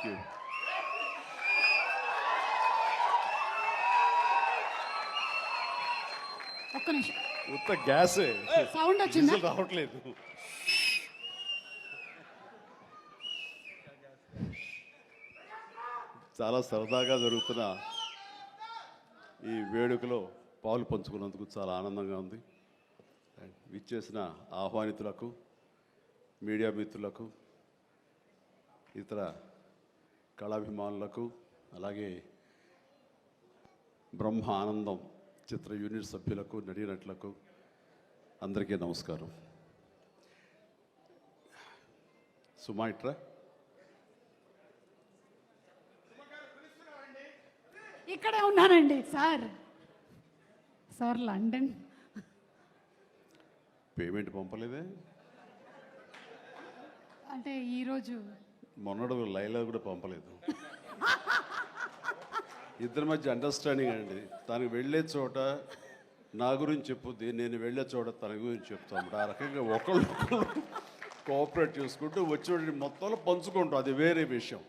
You. ఒక్క నిమిషం ఉత్త గ్యాసే, సౌండ్ వచ్చిందా? విజిల్ రావట్లేదు. చాలా సరదాగా జరుగుతున్న ఈ వేడుకలో పాలు పంచుకున్నందుకు చాలా ఆనందంగా ఉంది. విచ్చేసిన ఆహ్వానితులకు, మీడియా మిత్రులకు, ఇతర కళాభిమానులకు, అలాగే బ్రహ్మ ఆనందం చిత్ర యూనిట్ సభ్యులకు, నటీనటులకు అందరికీ నమస్కారం. సుమాయిట్రా ఇక్కడే ఉన్నానండి సార్. సార్ లండన్ పేమెంట్ పంపలేదే? అంటే ఈరోజు మొన్నడు లైలా కూడా పంపలేదు. ఇద్దరి మధ్య అండర్స్టాండింగ్ అండి. తను వెళ్ళే చోట నా గురించి చెప్పుద్ది, నేను వెళ్ళే చోట తన గురించి చెప్తాము. ఆ రకంగా ఒకళ్ళు కోఆపరేట్ చేసుకుంటూ వచ్చి మొత్తంలో పంచుకుంటాం. అది వేరే విషయం.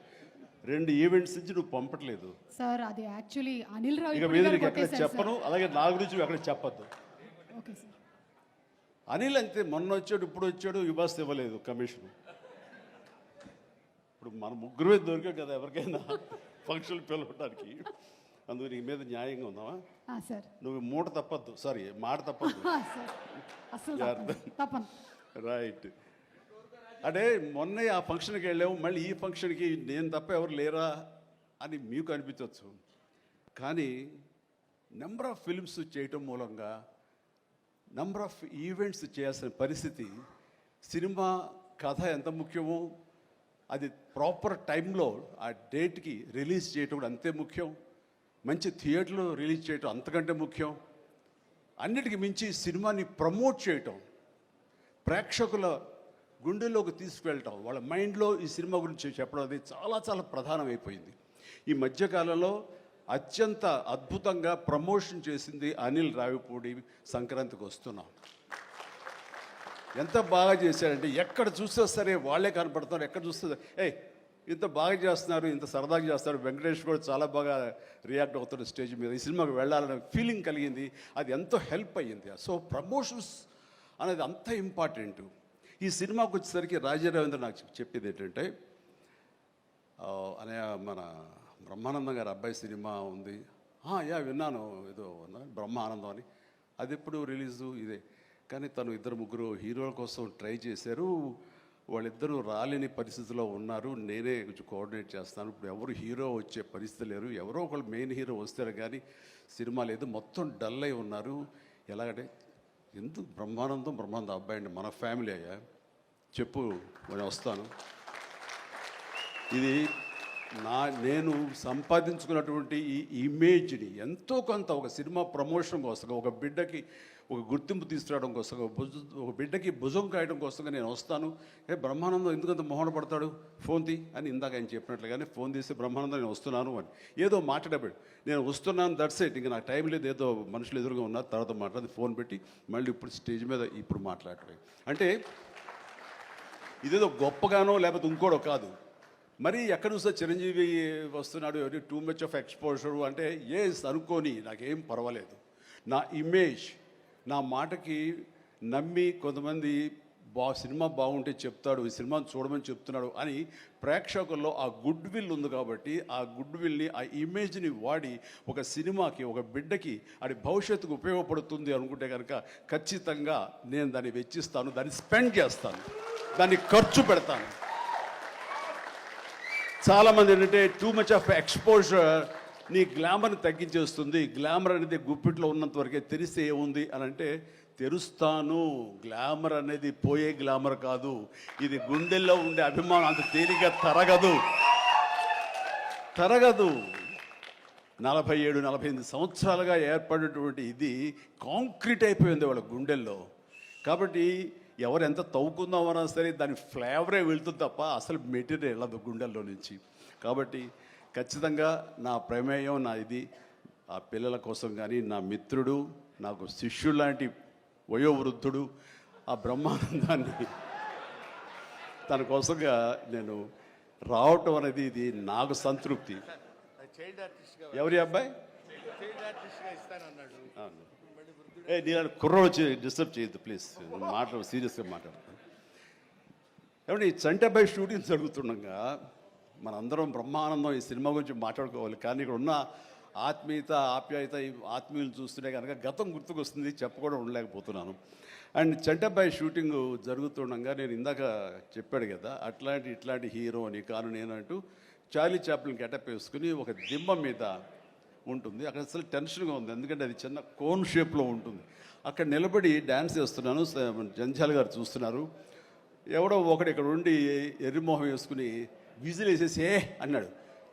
2 ఈవెంట్స్ నుంచి నువ్వు పంపట్లేదు. సార్ అది యాక్చువల్లీ అనిల్ రావు ఇక మీద నీకు ఎక్కడ చెప్పను, అలాగే నా గురించి ఎక్కడ చెప్పద్దు. Okay sir. అనిల్ అంతే, మొన్న వచ్చాడు, ఇప్పుడు వచ్చాడు, యుబాస్ ఇవ్వలేదు కమిషన్. ఇప్పుడు మన ముగ్గురు దొరికాం కదా ఎవరికైనా ఫంక్షన్ పిలవడానికి. అందుకు నీ మీద న్యాయంగా ఉందామా? సార్ నువ్వు మూట తప్పద్దు, సారీ మాట తప్పద్దు. సార్ అసలు తప్పను. రైట్. అంటే మొన్న ఆ ఫంక్షన్కి వెళ్ళాము, మళ్ళీ ఈ ఫంక్షన్కి నేను తప్ప ఎవరు లేరా అని మీకు అనిపించవచ్చు. కానీ నెంబర్ ఆఫ్ ఫిల్మ్స్ చేయటం మూలంగా నెంబర్ ఆఫ్ ఈవెంట్స్ చేయాల్సిన పరిస్థితి, సినిమా కథ ఎంత ముఖ్యమో అది ప్రాపర్ టైంలో ఆ డేట్కి రిలీజ్ చేయటం కూడా అంతే ముఖ్యం. మంచి థియేటర్లో రిలీజ్ చేయటం అంతకంటే ముఖ్యం. అన్నిటికీ మించి సినిమాని ప్రమోట్ చేయటం, ప్రేక్షకుల గుండెల్లోకి తీసుకువెళ్ళటం, వాళ్ళ మైండ్లో ఈ సినిమా గురించి చెప్పడం అది చాలా చాలా ప్రధానమైపోయింది. ఈ మధ్యకాలంలో అత్యంత అద్భుతంగా ప్రమోషన్ చేసింది అనిల్ రావిపూడి. సంక్రాంతికి వస్తున్నాం, ఎంత బాగా చేశారంటే ఎక్కడ చూస్తే సరే వాళ్ళే కనపడుతున్నారు. ఎక్కడ చూస్తే ఇంత బాగా చేస్తున్నారు, ఇంత సరదాగా చేస్తారు. వెంకటేష్ కూడా చాలా బాగా రియాక్ట్ అవుతున్న స్టేజ్ మీద. ఈ సినిమాకి వెళ్ళాలనే ఫీలింగ్ కలిగింది. అది ఎంతో హెల్ప్ అయ్యింది. సో ప్రమోషన్స్ అనేది అంత ఇంపార్టెంట్. ఈ సినిమాకి వచ్చేసరికి రాజా రవీంద్ర నాకు చెప్పేది ఏంటంటే, అనే మన బ్రహ్మానందం గారి అబ్బాయి సినిమా ఉంది. విన్నాను, ఏదో బ్రహ్మ ఆనందం అని. అది ఎప్పుడు రిలీజు ఇదే. కానీ తను 2-3 హీరోల కోసం ట్రై చేశారు. వాళ్ళిద్దరూ రాలేని పరిస్థితిలో ఉన్నారు. నేనే కొంచెం కోఆర్డినేట్ చేస్తాను. ఇప్పుడు ఎవరు హీరో వచ్చే పరిస్థితి లేరు. ఎవరో ఒకళ్ళు మెయిన్ హీరో వస్తారు కానీ సినిమా లేదు. మొత్తం డల్ అయి ఉన్నారు. ఎలాగంటే ఎందుకు బ్రహ్మానందం అబ్బాయి అండి, మన ఫ్యామిలీ అయ్యా, చెప్పు నేను వస్తాను. ఇది నేను సంపాదించుకున్నటువంటి ఈ ఇమేజ్ని ఎంతో కొంత ఒక సినిమా ప్రమోషన్ కోసం, ఒక బిడ్డకి ఒక గుర్తింపు తీసుకురావడం కోసం, ఒక బిడ్డకి భుజం కాయడం కోసంగా నేను వస్తాను. బ్రహ్మానందం ఎందుకంత మొహన పడతాడు, ఫోన్ తీ అని ఇందాక ఆయన చెప్పినట్లుగానే ఫోన్ తీసి బ్రహ్మానందం నేను వస్తున్నాను అని ఏదో మాట్లాడబడి నేను వస్తున్నాను, దట్స్ ఇట్. ఇంకా నాకు టైం లేదు, ఏదో మనుషులు ఎదురుగా ఉన్నారు, తర్వాత మాట్లాడి ఫోన్ పెట్టి మళ్ళీ ఇప్పుడు స్టేజ్ మీద ఇప్పుడు మాట్లాడటం. అంటే ఇదేదో గొప్పగానో లేకపోతే ఇంకోడో కాదు. మరి ఎక్కడ చూస్తే చిరంజీవి వస్తున్నాడు, టూ మచ్ ఆఫ్ ఎక్స్పోజర్ అంటే అనుకోని నాకేం పర్వాలేదు. నా ఇమేజ్, నా మాటకి నమ్మి కొంతమంది సినిమా బాగుంటే చెప్తాడు, ఈ సినిమాను చూడమని చెప్తున్నాడు అని ప్రేక్షకుల్లో ఆ గుడ్ విల్ ఉంది. కాబట్టి ఆ గుడ్ విల్ని, ఆ ఇమేజ్ని వాడి ఒక సినిమాకి, ఒక బిడ్డకి అది భవిష్యత్తుకు ఉపయోగపడుతుంది అనుకుంటే కనుక ఖచ్చితంగా నేను దాన్ని వెచ్చిస్తాను, దాన్ని స్పెండ్ చేస్తాను, దాన్ని ఖర్చు పెడతాను. చాలామంది ఏంటంటే టూ మచ్ ఆఫ్ ఎక్స్పోజర్ నీ గ్లామర్ని తగ్గించేస్తుంది. గ్లామర్ అనేది గుప్పిట్లో ఉన్నంత వరకే, తెలిస్తే ఏముంది అని అంటే తెరుస్తాను. గ్లామర్ అనేది పోయే గ్లామర్ కాదు, ఇది గుండెల్లో ఉండే అభిమానం అంత తేలిగా తరగదు. 47-48 సంవత్సరాలుగా ఏర్పడినటువంటి ఇది కాంక్రీట్ అయిపోయింది వాళ్ళ గుండెల్లో. కాబట్టి ఎవరు ఎంత తవ్వుకుందామన్నా సరే దాని ఫ్లేవరే వెళ్తుంది తప్ప అసలు మెటీరియల్ వెళ్ళదు గుండెల్లో నుంచి. కాబట్టి ఖచ్చితంగా నా ప్రమేయం, నా ఇది ఆ పిల్లల కోసం కానీ, నా మిత్రుడు, నాకు శిష్యుడు లాంటి వయోవృద్ధుడు ఆ బ్రహ్మానందాన్ని తన కోసంగా నేను రావటం అనేది ఇది నాకు సంతృప్తి. చైల్డ్ ఆర్టిస్ట్గా ఎవరి అబ్బాయి? చైల్డ్ ఆర్టిస్ట్గా ఇస్తానన్నాడు. అవును. నేను కుర్రోడు వచ్చి డిస్టర్బ్ చేయొద్దు ప్లీజ్, మాట్లాడు, సీరియస్గా మాట్లాడతాను. ఏమంటే ఈ చంటబ్బాయి షూటింగ్ జరుగుతుండగా మనందరం బ్రహ్మానందం ఈ సినిమా గురించి మాట్లాడుకోవాలి, కానీ ఇక్కడ ఉన్న ఆత్మీయత ఆప్యాయత ఈ ఆత్మీయులు చూస్తుంటే కనుక గతం గుర్తుకొస్తుంది, చెప్పకుండా ఉండలేకపోతున్నాను. అండ్ చంటబ్బాయి షూటింగ్ జరుగుతుండగా నేను ఇందాక చెప్పాడు కదా ఇట్లాంటి హీరో అని కాను నేనంటూ చార్లీ చాప్లిన్ గెటప్ వేసుకుని ఒక దిమ్మ మీద ఉంటుంది. అక్కడ అసలు టెన్షన్గా ఉంది, ఎందుకంటే అది చిన్న కోన్ షేప్లో ఉంటుంది. అక్కడ నిలబడి డ్యాన్స్ చేస్తున్నాను, జంజాల్ గారు చూస్తున్నారు. ఎవడో ఒకడు ఇక్కడ ఉండి ఎర్రిమోహం వేసుకుని విజిల్ వేసేసి అన్నాడు.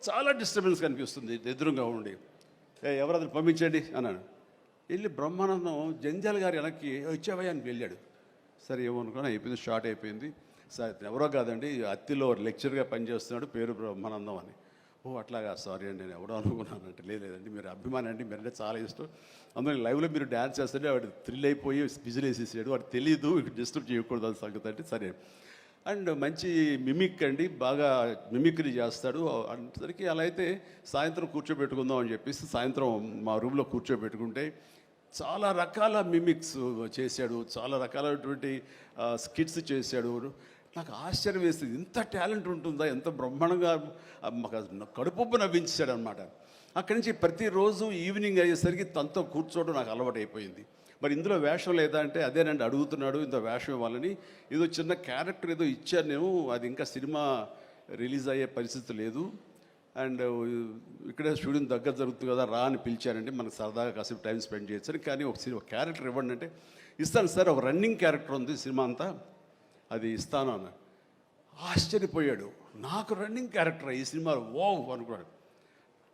చాలా డిస్టర్బెన్స్ కనిపిస్తుంది ఎదురుగా ఉండి. ఎవరది పంపించండి అన్నాడు. వెళ్ళి బ్రహ్మానందం జంజాల్ గారు వెనక్కి వచ్చావయ్యా అని వెళ్ళాడు. సరే ఏమనుకున్నా అయిపోయింది, షార్ట్ అయిపోయింది. సార్ ఎవరో కాదండి, అత్తిలో లెక్చర్గా పనిచేస్తున్నాడు, పేరు బ్రహ్మానందం అని. ఓ అట్లాగా, సారీ అండి నేను ఎవడో అనుకున్నానంటే. లేదండి మీరు అభిమాని అండి, మీరంటే చాలా ఇష్టం, అందులో లైవ్లో మీరు డ్యాన్స్ చేస్తుంటే వాడు థ్రిల్ అయిపోయి విజిల్ వేసేసాడు, వాడు తెలీదు డిస్టర్బ్ చేయకూడదు అని సంగతి అంటే సరే. అండ్ మంచి మిమిక్ అండి, బాగా మిమిక్రీ చేస్తాడు అనేసరికి అలా అయితే సాయంత్రం కూర్చోబెట్టుకుందాం అని చెప్పేసి సాయంత్రం మా రూమ్లో కూర్చోబెట్టుకుంటే చాలా రకాల మిమిక్స్ చేశాడు, చాలా రకాలైనటువంటి స్కిట్స్ చేశాడు. నాకు ఆశ్చర్యం వేస్తుంది, ఇంత టాలెంట్ ఉంటుందా, ఎంత బ్రహ్మాండంగా మాకు కడుపు నవ్వించాడు అనమాట. అక్కడి నుంచి ప్రతిరోజు ఈవినింగ్ అయ్యేసరికి తనతో కూర్చోవడం నాకు అలవాటు అయిపోయింది. మరి ఇందులో వేషం లేదా అంటే అదేనండి అడుగుతున్నాడు, ఇంత వేషం ఇవ్వాలని. ఏదో చిన్న క్యారెక్టర్ ఏదో ఇచ్చాను నేను, అది ఇంకా సినిమా రిలీజ్ అయ్యే పరిస్థితి లేదు. అండ్ ఇక్కడే షూటింగ్ దగ్గర జరుగుతుంది కదా రా అని పిలిచారండి, మనకు సరదాగా కాసేపు టైం స్పెండ్ చేయొచ్చు. కానీ ఒక క్యారెక్టర్ ఇవ్వండి అంటే ఇస్తాను సార్, ఒక రన్నింగ్ క్యారెక్టర్ ఉంది సినిమా అంతా, అది ఇస్తాను అన్న. ఆశ్చర్యపోయాడు, నాకు రన్నింగ్ క్యారెక్టర్ ఈ సినిమాలో ఓ అనుకున్నాడు.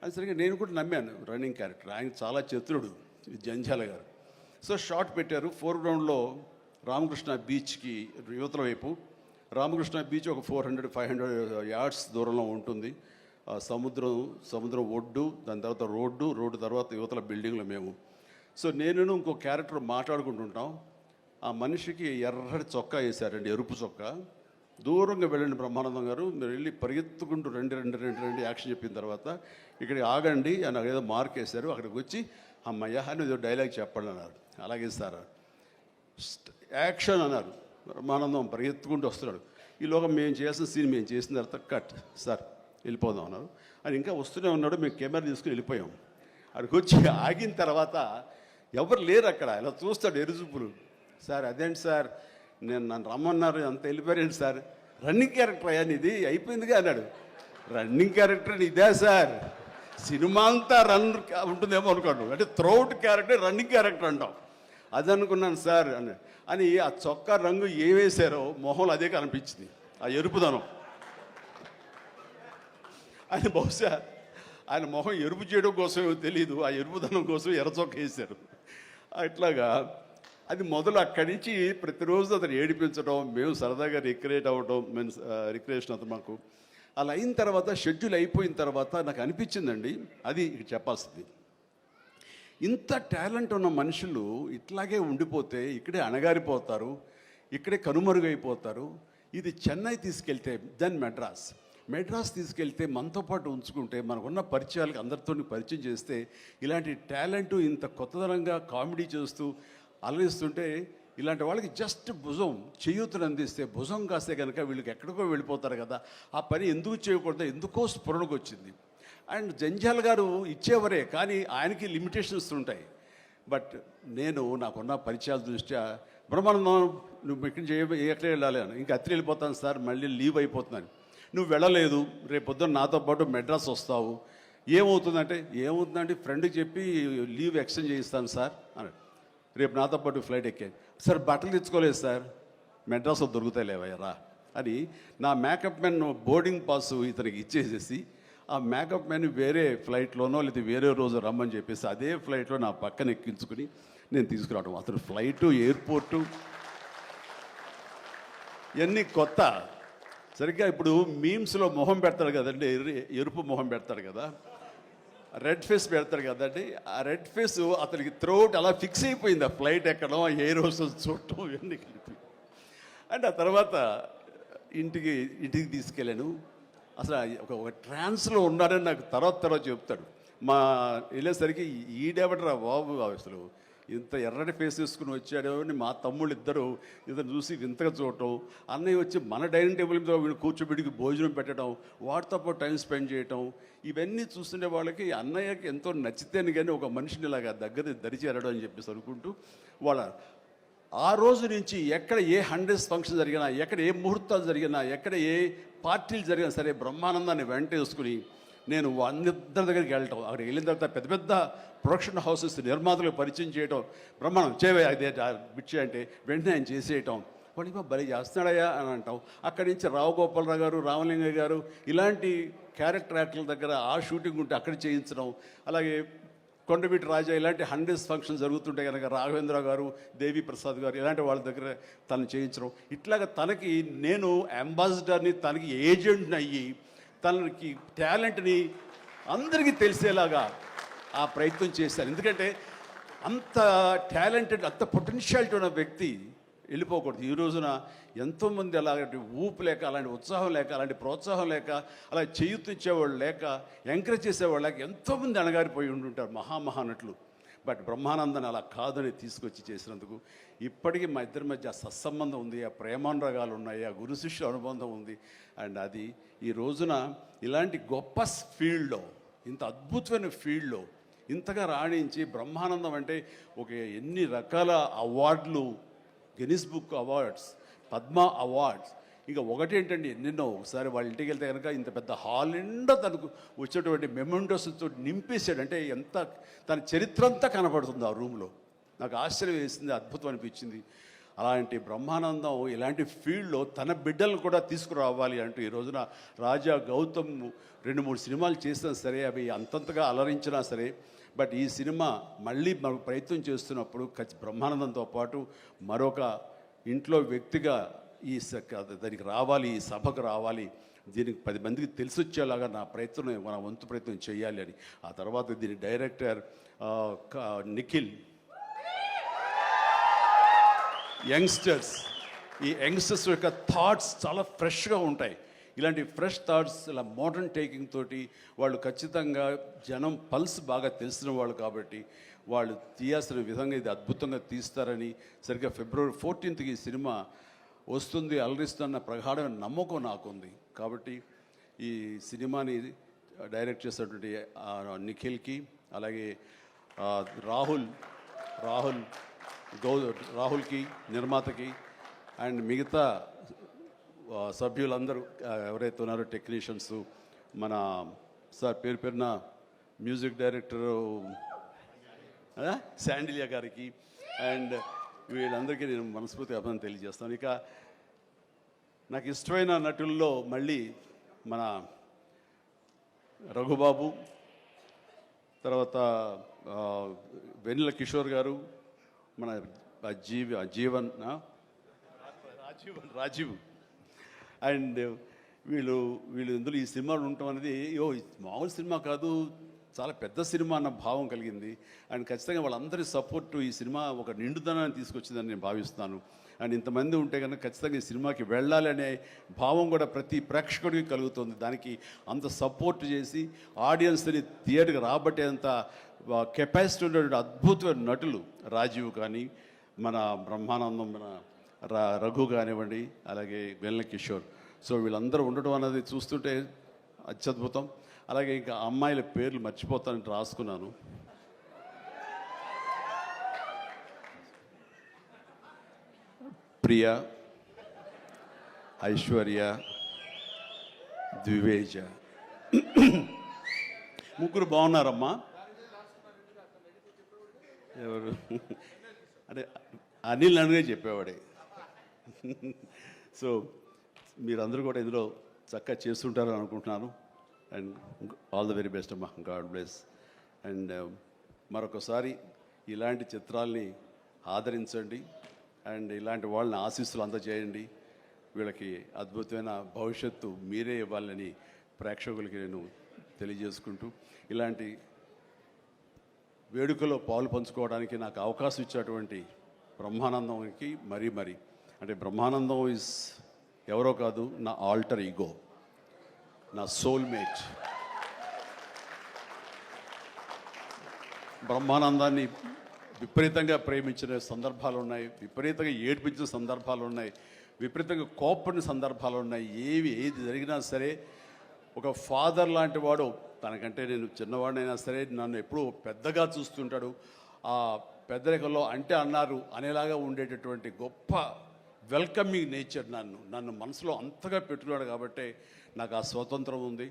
అది సరిగ్గా నేను కూడా నమ్మాను, రన్నింగ్ క్యారెక్టర్. ఆయన చాలా చతురుడు జంజాల గారు. సో షార్ట్ పెట్టారు. ఫోర్గ్రౌండ్లో రామకృష్ణ బీచ్కి యువతల వైపు, రామకృష్ణ బీచ్ ఒక 400-500 యార్డ్స్ దూరంలో ఉంటుంది. సముద్రం ఒడ్డు, దాని తర్వాత రోడ్డు తర్వాత యువతల బిల్డింగ్లో మేము. సో నేను ఇంకో క్యారెక్టర్ మాట్లాడుకుంటుంటాం. ఆ మనిషికి ఎర్రటి చొక్కా వేశారండి, ఎరుపు చొక్కా. దూరంగా వెళ్ళండి బ్రహ్మానందం గారు, మీరు వెళ్ళి పరిగెత్తుకుంటూ రెండు యాక్షన్ చెప్పిన తర్వాత ఇక్కడికి ఆగండి అని ఏదో మార్క్ వేశారు. అక్కడికి వచ్చి అమ్మయ్య అని ఏదో డైలాగ్ చెప్పండి అన్నారు. అలాగే సార్ యాక్షన్ అన్నారు. బ్రహ్మానందం పరిగెత్తుకుంటూ వస్తున్నాడు. ఈలోగా మేము చేసిన సీన్ మేము చేసిన తర్వాత కట్ సార్ వెళ్ళిపోదాం అన్నారు. అని ఇంకా వస్తూనే ఉన్నాడు. మేము కెమెరా తీసుకుని వెళ్ళిపోయాం. అక్కడికి వచ్చి ఆగిన తర్వాత ఎవరు లేరు అక్కడ. ఇలా చూస్తాడు ఎరుజుపులు. సార్ అదేంటి సార్, నన్ను రమ్మన్నారు, అంత వెళ్ళిపోయారండి సార్, రన్నింగ్ క్యారెక్టర్ అయ్యా ఇది అయిపోయిందిగా అన్నాడు. రన్నింగ్ క్యారెక్టర్ ఇదే సార్, సినిమా అంతా రన్ ఉంటుందేమో అనుకోండి, అంటే త్రౌట్ క్యారెక్టర్ రన్నింగ్ క్యారెక్టర్ అంటాం, అది అనుకున్నాను సార్ అని ఆ చొక్కా రంగు ఏ వేశారో మొహంలో అదే కనిపించింది, ఆ ఎరుపుదనం. ఆయన బహుశా ఆయన మొహం ఎరుపు చేయడం కోసమో తెలియదు, ఆ ఎరుపుదనం కోసం ఎర్ర చొక్క వేశారు. అట్లాగా అది మొదలు అక్కడి నుంచి ప్రతిరోజు అతను ఏడిపించడం, మేము సరదాగా రిక్రియేట్ అవ్వడం, రిక్రియేషన్ అతను మాకు. అలా అయిన తర్వాత షెడ్యూల్ అయిపోయిన తర్వాత నాకు అనిపించిందండి, అది ఇక్కడ చెప్పాల్సింది, ఇంత టాలెంట్ ఉన్న మనుషులు ఇట్లాగే ఉండిపోతే ఇక్కడే అణగారిపోతారు, ఇక్కడే కనుమరుగైపోతారు. ఇది చెన్నై తీసుకెళ్తే దెన్ మెడ్రాస్ తీసుకెళ్తే మనతో పాటు ఉంచుకుంటే మనకున్న పరిచయాలకు అందరితో పరిచయం చేస్తే ఇలాంటి టాలెంట్ ఇంత కొత్తదనంగా కామెడీ చేస్తూ అలరిస్తుంటే ఇలాంటి వాళ్ళకి జస్ట్ భుజం చేయూతను అందిస్తే, భుజం కాస్తే కనుక వీళ్ళకి ఎక్కడికో వెళ్ళిపోతారు కదా. ఆ పని ఎందుకు చేయకూడదు, ఎందుకో స్ఫురణకు వచ్చింది. అండ్ జంజాల్ గారు ఇచ్చేవరే, కానీ ఆయనకి లిమిటేషన్స్ ఉంటాయి. బట్ నాకున్న పరిచయాల దృష్ట్యా బ్రహ్మానందం నువ్వు ఎక్కడ వెళ్ళాలి అని, ఇంకా అత్రి వెళ్ళిపోతాను సార్, మళ్ళీ లీవ్ అయిపోతున్నాను. నువ్వు వెళ్ళలేదు, రేపు పొద్దున్న నాతో పాటు మెడ్రాస్ వస్తావు, ఏమవుతుందంటే ఫ్రెండ్కి చెప్పి లీవ్ ఎక్స్టెండ్ చేయిస్తాను సార్ అన్నాడు. రేపు నాతో పాటు ఫ్లైట్ ఎక్కాను సార్, బట్టలు తెచ్చుకోలేదు సార్, మెడ్రాస్లో దొరుకుతాయి లేవయ్యరా అని నా మేకప్ మ్యాన్ బోర్డింగ్ పాస్ ఇతనికి ఇచ్చేసేసి ఆ మేకప్ మ్యాన్ వేరే ఫ్లైట్లోనో లేదా వేరే రోజు రమ్మని చెప్పేసి అదే ఫ్లైట్లో నా పక్కన ఎక్కించుకుని నేను తీసుకురావడం. అతను ఫ్లైటు, ఎయిర్పోర్టు ఇవన్నీ కొత్త. సరిగ్గా ఇప్పుడు మీమ్స్లో మొహం పెడతాడు కదండి, ఎరుపు మొహం పెడతాడు కదా, రెడ్ ఫేస్ పెడతాడు కదండి. ఆ రెడ్ ఫేస్ అతనికి త్రోట్ అలా ఫిక్స్ అయిపోయింది. ఆ ఫ్లైట్ ఎక్కడం, ఆ ఎయిర్ హోస్టెస్ చూడటం ఇవన్నీ కలిపి. అండ్ ఆ తర్వాత ఇంటికి తీసుకెళ్ళాను. అసలు ఒక ట్రాన్స్లో ఉన్నాడని నాకు తర్వాత చెప్తాడు. మా వెళ్ళేసరికి ఈడేబడరా బాబు అసలు ఇంత ఎర్రటి ఫేస్ వేసుకుని వచ్చాడో అని మా తమ్ముళ్ళు ఇద్దరు చూసి వింతగా చూడటం, అన్నయ్య వచ్చి మన డైనింగ్ టేబుల్ మీద వీళ్ళు కూర్చోబెడికి భోజనం పెట్టడం, వాటితో పాటు టైం స్పెండ్ చేయటం, ఇవన్నీ చూస్తుండే వాళ్ళకి అన్నయ్యకి ఎంతో నచ్చితేనే కానీ ఒక మనిషిని ఇలాగా దగ్గర దరిచేరడం అని చెప్పేసి అనుకుంటూ వాళ్ళ ఆ రోజు నుంచి ఎక్కడ ఏ 100th ఫంక్షన్ జరిగినా, ఎక్కడ ఏ ముహూర్తాలు జరిగినా, ఎక్కడ ఏ పార్టీలు జరిగినా సరే బ్రహ్మానందాన్ని వెంట వేసుకుని నేను అందరి దగ్గరికి వెళ్ళటం, అక్కడికి వెళ్ళిన తర్వాత పెద్ద పెద్ద ప్రొడక్షన్ హౌసెస్ నిర్మాతలకు పరిచయం చేయటం, బ్రహ్మాండం చేయవే అదే బిచ్చే అంటే వెంటనే ఆయన చేసేయటం, వాడికి భలే చేస్తున్నాడయ్యా అని అంటాం. అక్కడి నుంచి రావు గోపాలరావు గారు, రామలింగయ్య గారు ఇలాంటి క్యారెక్టర్ యాక్టర్ల దగ్గర ఆ షూటింగ్ ఉంటే అక్కడ చేయించడం, అలాగే కొండవీటి రాజా ఇలాంటి 100th ఫంక్షన్ జరుగుతుంటే కనుక రాఘవేంద్ర గారు, దేవి ప్రసాద్ గారు ఇలాంటి వాళ్ళ దగ్గర తను చేయించడం, ఇట్లాగా తనకి నేను అంబాసిడర్ని, తనకి ఏజెంట్ని అయ్యి తనకి టాలెంట్ని అందరికీ తెలిసేలాగా ఆ ప్రయత్నం చేశాను. ఎందుకంటే అంత టాలెంటెడ్, అంత పొటెన్షియాలిటీ ఉన్న వ్యక్తి వెళ్ళిపోకూడదు. ఈ రోజున ఎంతోమంది అలాంటి ఊపు లేక, అలాంటి ఉత్సాహం లేక, అలాంటి ప్రోత్సాహం లేక, అలా చేయూతించేవాళ్ళు లేక, ఎంకరేజ్ చేసేవాళ్ళు లేక ఎంతోమంది అణగారిపోయి ఉంటుంటారు మహానటులు. బట్ బ్రహ్మానందాన్ని అలా కాదని తీసుకొచ్చి చేసినందుకు ఇప్పటికీ మా ఇద్దరి మధ్య ఆ సత్సంబంధం ఉంది, ఆ ప్రేమానురాగాలు ఉన్నాయి, ఆ గురు శిష్యుల అనుబంధం ఉంది. అండ్ అది ఈ రోజున ఇలాంటి గొప్ప ఫీల్డ్లో, ఇంత అద్భుతమైన ఫీల్డ్లో ఇంతగా రాణించి బ్రహ్మానందం అంటే ఒక ఎన్ని రకాల అవార్డులు, Guinness book awards, Padma awards, ఇంకా ఒకటేంటండి ఎన్నెన్నో. ఒకసారి వాళ్ళ ఇంటికి వెళ్తే కనుక ఇంత పెద్ద హాల్ నిండా తనకు వచ్చేటువంటి మెమెంటోస్తో నింపేశాడు. అంటే ఎంత తన చరిత్ర అంతా కనపడుతుంది ఆ రూమ్లో. నాకు ఆశ్చర్యం వేసింది, అద్భుతం అనిపించింది. అలాంటి బ్రహ్మానందం ఇలాంటి ఫీల్డ్లో తన బిడ్డలను కూడా తీసుకురావాలి అంటూ ఈ రోజున రాజా గౌతమ్ 2-3 సినిమాలు చేసినా సరే అవి అంతంతగా అలరించినా సరే, బట్ ఈ సినిమా మళ్ళీ మనకు ప్రయత్నం చేస్తున్నప్పుడు బ్రహ్మానందంతో పాటు మరొక ఇంట్లో వ్యక్తిగా దానికి రావాలి, ఈ సభకు రావాలి, దీనికి 10 మందికి తెలిసొచ్చేలాగా నా వంతు ప్రయత్నం చేయాలి అని. ఆ తర్వాత దీని డైరెక్టర్ నిఖిల్, యంగ్స్టర్స్, ఈ యంగ్స్టర్స్ యొక్క థాట్స్ చాలా ఫ్రెష్గా ఉంటాయి. ఇలాంటి ఫ్రెష్ థాట్స్, ఇలా మోడర్న్ టేకింగ్ తోటి వాళ్ళు ఖచ్చితంగా జనం పల్స్ బాగా తెలిసిన వాళ్ళు కాబట్టి వాళ్ళు తీయాల్సిన విధంగా ఇది అద్భుతంగా తీస్తారని, సరిగ్గా February 14th ఈ సినిమా వస్తుంది, అలరిస్తున్న ప్రగాఢమైన నమ్మకం నాకుంది. కాబట్టి ఈ సినిమాని డైరెక్ట్ చేసినటువంటి నిఖిల్కి, అలాగే రాహుల్కి నిర్మాతకి, అండ్ మిగతా సభ్యులందరూ ఎవరైతే ఉన్నారో టెక్నీషియన్స్, మన సార్ పేరున మ్యూజిక్ డైరెక్టరు శాండిలియా గారికి, అండ్ వీళ్ళందరికీ నేను మనస్ఫూర్తి అభినందన తెలియజేస్తాను. ఇక నాకు ఇష్టమైన నటుల్లో మళ్ళీ మన రఘుబాబు, తర్వాత వెన్నెల కిషోర్ గారు, మన రాజీవ్, అండ్ వీళ్ళు ఇందులో ఈ సినిమాలు ఉండటం అనేది మామూలు సినిమా కాదు, చాలా పెద్ద సినిమా అన్న భావం కలిగింది. అండ్ ఖచ్చితంగా వాళ్ళందరి సపోర్టు ఈ సినిమా ఒక నిండుదనాన్ని తీసుకొచ్చిందని నేను భావిస్తున్నాను. అండ్ ఇంతమంది ఉంటే కనుక ఖచ్చితంగా ఈ సినిమాకి వెళ్ళాలి అనే భావం కూడా ప్రతి ప్రేక్షకుడికి కలుగుతుంది. దానికి అంత సపోర్ట్ చేసి ఆడియన్స్ని థియేటర్కి రాబట్టేంత కెపాసిటీ ఉన్నటువంటి అద్భుతమైన నటులు రాజీవ్ కానీ, మన బ్రహ్మానందం, మన రఘు కానివ్వండి, అలాగే వెన్నెల కిషోర్. సో వీళ్ళందరూ ఉండటం అనేది చూస్తుంటే అత్యద్భుతం. అలాగే ఇంకా అమ్మాయిల పేర్లు మర్చిపోతానని రాసుకున్నాను. ప్రియ, ఐశ్వర్య, ద్వివేజ, ముగ్గురు బాగున్నారమ్మా. ఎవరు అంటే అనిల్ నన్నుగా చెప్పేవాడే. సో మీరందరూ కూడా ఇందులో చక్కగా చేస్తుంటారని అనుకుంటున్నాను. And all the very best అమ్మా, గాడ్ బ్లెస్. అండ్ మరొకసారి ఇలాంటి చిత్రాల్ని ఆదరించండి, అండ్ ఇలాంటి వాళ్ళని ఆశీస్సులు అందజేయండి. వీళ్ళకి అద్భుతమైన భవిష్యత్తు మీరే ఇవ్వాలని ప్రేక్షకులకి నేను తెలియజేసుకుంటూ, ఇలాంటి వేడుకలో పాలు పంచుకోవడానికి నాకు అవకాశం ఇచ్చేటువంటి బ్రహ్మానందంకి మరీ అంటే బ్రహ్మానందం ఎవరో కాదు, నా ఆల్టర్ ఈగో. నా సోల్మేట్. బ్రహ్మానందాన్ని విపరీతంగా ప్రేమించిన సందర్భాలు ఉన్నాయి, విపరీతంగా ఏడ్పించిన సందర్భాలు ఉన్నాయి, విపరీతంగా కోప్పడిన సందర్భాలు ఉన్నాయి. ఏది జరిగినా సరే ఒక ఫాదర్ లాంటి వాడు, తనకంటే నేను చిన్నవాడినైనా సరే నన్ను ఎప్పుడూ పెద్దగా చూస్తుంటాడు. ఆ పెద్దరికంలో అంటే అన్నారు అనేలాగా ఉండేటటువంటి గొప్ప వెల్కమింగ్ నేచర్ నన్ను మనసులో అంతగా పెట్టుకున్నాడు. కాబట్టి నాకు ఆ స్వతంత్రం ఉంది.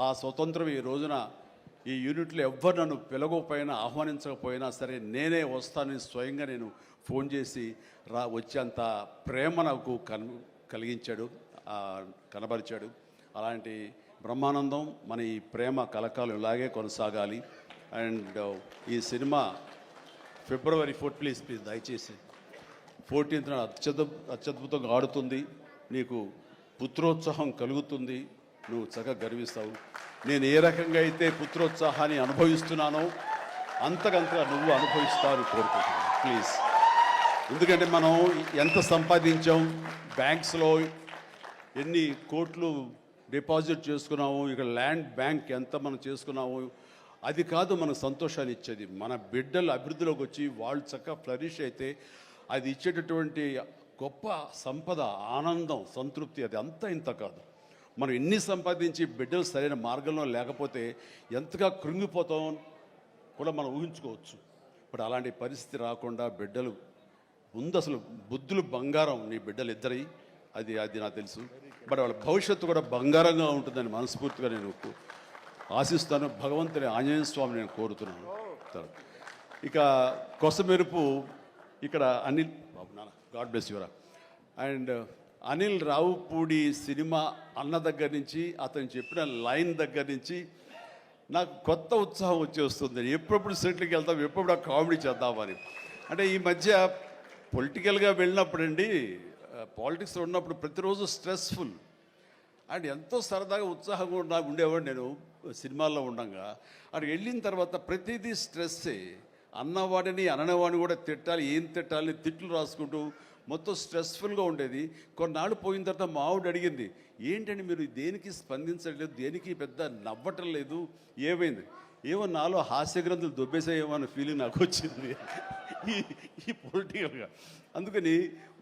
ఆ స్వతంత్రం ఈ రోజున ఈ యూనిట్లో ఎవ్వరు నన్ను పిలవకపోయినా ఆహ్వానించకపోయినా సరే నేనే వస్తానని స్వయంగా నేను ఫోన్ చేసి వచ్చేంత ప్రేమ నాకు కలిగించాడు, కనబరిచాడు. అలాంటి బ్రహ్మానందం మన ఈ ప్రేమ కలకాలం ఇలాగే కొనసాగాలి. అండ్ ఈ సినిమా February 4th ప్లీజ్ దయచేసి 14th అత్యద్భుతంగా ఆడుతుంది. నీకు పుత్రోత్సాహం కలుగుతుంది, నువ్వు చక్కగా గర్విస్తావు. నేను ఏ రకంగా అయితే పుత్రోత్సాహాన్ని అనుభవిస్తున్నానో అంతకంతగా నువ్వు అనుభవిస్తావు కోరుకుంటున్నాను ప్లీజ్. ఎందుకంటే మనం ఎంత సంపాదించాం, బ్యాంక్స్లో ఎన్ని కోట్లు డిపాజిట్ చేసుకున్నాము, ఇక్కడ ల్యాండ్ బ్యాంక్ ఎంత మనం చేసుకున్నాము, అది కాదు మనకు సంతోషాన్ని ఇచ్చేది. మన బిడ్డలు అభివృద్ధిలోకి వచ్చి వాళ్ళు చక్కగా ఫ్లరిష్ అయితే అది ఇచ్చేటటువంటి గొప్ప సంపద, ఆనందం, సంతృప్తి అది అంతా ఇంత కాదు. మనం ఎన్ని సంపాదించి బిడ్డలు సరైన మార్గంలో లేకపోతే ఎంతగా కృంగిపోతాం కూడా మనం ఊహించుకోవచ్చు. ఇప్పుడు అలాంటి పరిస్థితి రాకుండా బిడ్డలు ముందు అసలు బుద్ధులు బంగారం నీ బిడ్డలు ఇద్దరి, అది నాకు తెలుసు. బట్ వాళ్ళ భవిష్యత్తు కూడా బంగారంగా ఉంటుందని మనస్ఫూర్తిగా నేను ఆశిస్తాను. భగవంతుని ఆంజనేయ స్వామి నేను కోరుతున్నాను. ఇక కొసమెరుపు ఇక్కడ అనిల్ బాబు నాన్న గాడ్ బ్లెస్ యువరా. అండ్ అనిల్ రావుపూడి సినిమా అన్న దగ్గర నుంచి అతను చెప్పిన లైన్ దగ్గర నుంచి నాకు కొత్త ఉత్సాహం వచ్చేస్తుంది. ఎప్పుడప్పుడు సెట్లకి వెళ్తాం, ఎప్పుడు కామెడీ చేద్దామని. అంటే ఈ మధ్య పొలిటికల్గా వెళ్ళినప్పుడండి, పాలిటిక్స్లో ఉన్నప్పుడు ప్రతిరోజు స్ట్రెస్ఫుల్ అండ్ ఎంతో సరదాగా ఉత్సాహంగా ఉండేవాడు నేను సినిమాల్లో ఉండగా. అక్కడికి వెళ్ళిన తర్వాత ప్రతిదీ స్ట్రెస్సే. అన్నవాడిని అననేవాడిని కూడా తిట్టాలి, ఏం తిట్టాలి తిట్లు రాసుకుంటూ మొత్తం స్ట్రెస్ఫుల్గా ఉండేది. కొన్నాళ్ళు పోయిన తర్వాత మా ఆవిడ అడిగింది, ఏంటండి మీరు దేనికి స్పందించట్లేదు, దేనికి పెద్ద నవ్వటం లేదు, ఏమైంది? ఏమో నాలో హాస్య గ్రంథులు దొబ్బేసాయేమో అన్న ఫీలింగ్ నాకు వచ్చింది ఈ పొలిటికల్గా. అందుకని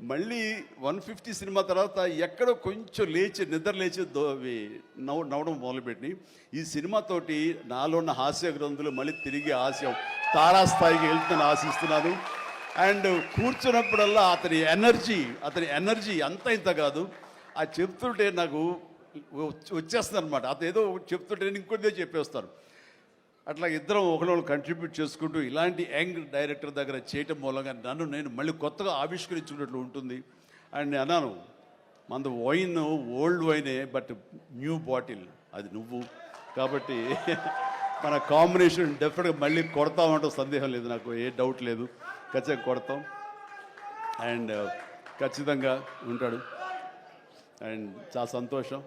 మళ్ళీ 150 సినిమా తర్వాత ఎక్కడో కొంచెం నిద్ర లేచి నవ్వడం మొదలుపెట్టి ఈ సినిమాతోటి నాలో ఉన్న హాస్య గ్రంథులు మళ్ళీ తిరిగి హాస్యం తారాస్థాయికి వెళ్తుందని ఆశిస్తున్నాను. అండ్ కూర్చున్నప్పుడల్లా అతని ఎనర్జీ అంత ఇంత కాదు. ఆ చెప్తుంటే నాకు వచ్చేస్తుంది అనమాట. అతను ఏదో చెప్తుంటే నేను ఇంకొకటిదే చెప్పేస్తాను. అట్లా ఇద్దరం ఒకళ్ళు కంట్రిబ్యూట్ చేసుకుంటూ ఇలాంటి యంగ్ డైరెక్టర్ దగ్గర చేయటం మూలంగా నేను మళ్ళీ కొత్తగా ఆవిష్కరించుకున్నట్లు ఉంటుంది. అండ్ అన్నాను, మన వైన్ ఓల్డ్ వైనే బట్ న్యూ బాటిల్, అది నువ్వు. కాబట్టి మన కాంబినేషన్ డెఫినెట్గా మళ్ళీ కొడతామంటే సందేహం లేదు, నాకు ఏ డౌట్ లేదు. ఖచ్చితంగా కొడతాం అండ్ ఖచ్చితంగా ఉంటాడు. అండ్ చాలా సంతోషం.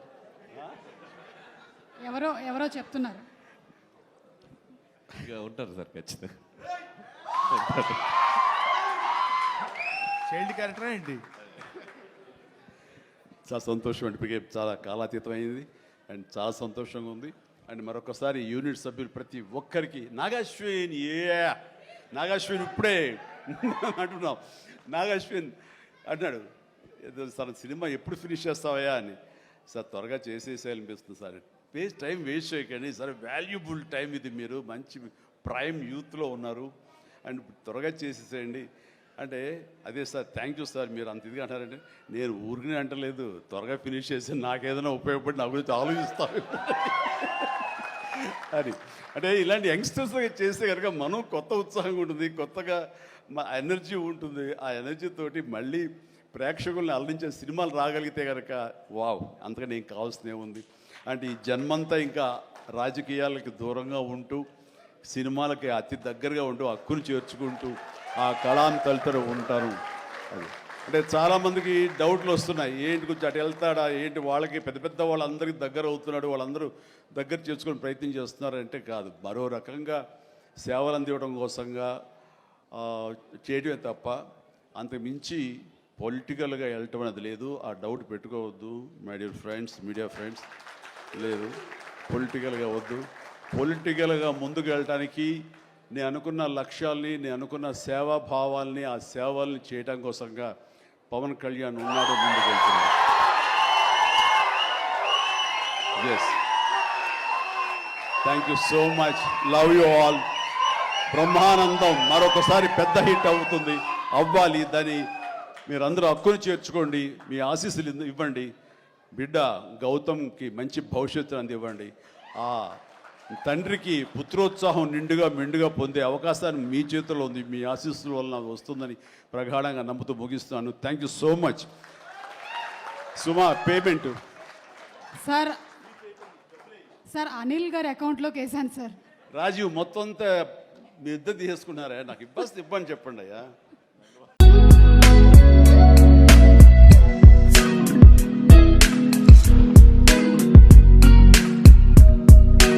ఎవరో చెప్తున్నారు ఉంటారు సార్, ఖచ్చితంగా చైల్డ్ క్యారెక్టర్ ఏంటి? చాలా సంతోషం అండి, చాలా కాలాతీతం అయింది అండ్ చాలా సంతోషంగా ఉంది. అండ్ మరొకసారి యూనిట్ సభ్యులు ప్రతి ఒక్కరికి నాగాశ్విన్ ఇప్పుడే అంటున్నాం. నాగాశ్విన్ అన్నాడు, సార్ సినిమా ఎప్పుడు ఫినిష్ చేస్తావయ్యా అని. సార్ త్వరగా చేసేసేయాలనిపిస్తుంది సార్, టైం వేస్ట్ చేయకండి సార్, వాల్యుబుల్ టైం ఇది, మీరు మంచి ప్రైమ్ యూత్లో ఉన్నారు అండ్ త్వరగా చేసేసేయండి అంటే. అదే సార్, థ్యాంక్ యూ సార్, మీరు అంత ఇదిగా అంటారంటే నేను ఊరికనే అంటలేదు, త్వరగా ఫినిష్ చేసి నాకేదైనా ఉపయోగపడి నా గురించి ఆలోచిస్తాను అని. అంటే ఇలాంటి యంగ్స్టర్స్ చేస్తే కనుక మనం కొత్త ఉత్సాహంగా ఉంటుంది, కొత్తగా మా ఎనర్జీ ఉంటుంది. ఆ ఎనర్జీతోటి మళ్ళీ ప్రేక్షకుల్ని అలరించే సినిమాలు రాగలిగితే కనుక వావ్, అంతకని ఏం కావాల్సినే ఉంది. అంటే ఈ జన్మంతా ఇంకా రాజకీయాలకి దూరంగా ఉంటూ సినిమాలకి అతి దగ్గరగా ఉంటూ హక్కును చేర్చుకుంటూ ఆ కళాన్ని తలుతూ ఉంటారు. అది అంటే చాలామందికి డౌట్లు వస్తున్నాయి, ఏంటి కొంచెం అటు వెళ్తాడా ఏంటి, వాళ్ళకి పెద్ద పెద్ద వాళ్ళందరికీ దగ్గర అవుతున్నాడు, వాళ్ళందరూ దగ్గర చేసుకొని ప్రయత్నం చేస్తున్నారు అంటే కాదు, మరో రకంగా సేవలు అందివ్వడం కోసంగా చేయడమే తప్ప అంతకు మించి పొలిటికల్గా వెళ్ళటం అనేది లేదు. ఆ డౌట్ పెట్టుకోవద్దు my dear friends, media friends. లేదు, పొలిటికల్గా వద్దు. పొలిటికల్గా ముందుకు వెళ్ళటానికి నేను అనుకున్న లక్ష్యాల్ని, నేను అనుకున్న సేవా భావాల్ని, ఆ సేవల్ని చేయడం కోసంగా పవన్ కళ్యాణ్ ఉన్నాడు, ముందుకు వెళ్తున్నాడు. Yes, thank you so much, love you all. Brahmanandam మరొకసారి పెద్ద హిట్ అవుతుంది, అవ్వాలి. దాన్ని మీరందరూ హక్కును చేర్చుకోండి, మీ ఆశీస్సులు ఇవ్వండి. బిడ్డ గౌతమ్కి మంచి భవిష్యత్తు అందివ్వండి. ఆ తండ్రికి పుత్రోత్సాహం నిండుగా మెండుగా పొందే అవకాశాన్ని మీ చేతిలో ఉంది, మీ ఆశీస్సుల వలన వస్తుందని ప్రగాఢంగా నమ్ముతూ ముగిస్తున్నాను. Thank you so much. Suma, payment sir sir Anil గారి అకౌంట్లోకి వేసాను సార్. రాజీవ్ మొత్తం అంతా మీ ఇద్దరు తీసేసుకున్నారా? నాకు ఇబ్బంది చెప్పండి అయ్యా.